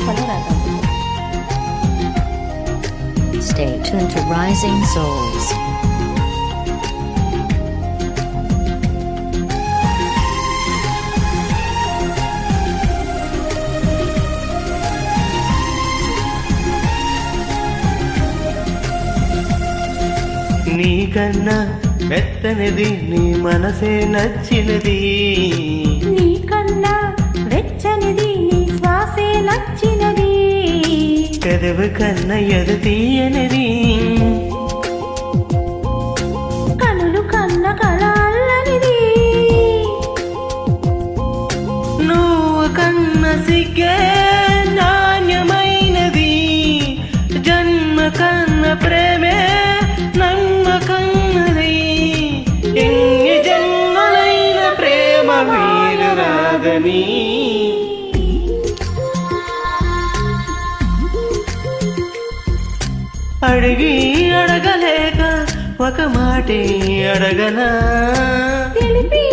స్వరరాగం. Stay tuned to Rising Souls. నీకన్నా మెత్తనిది నీ మనసే నచ్చినది, నీకన్నా వెచ్చనిది నీ శ్వాసే నచ్చినది, పెదవి కన్నా ఎదు తీయనిది, కనులు కన్న కళాలనిది, నువ్వు కన్న సిగ్గే నాణ్యమైనది, జన్మ కన్న ప్రేమే నమ్మకన్నది, ఎన్ని జన్మలైన ప్రేమ వీరరాగని. అడిగి అడగలేక ఒక మాటే అడగనా, తెలిపి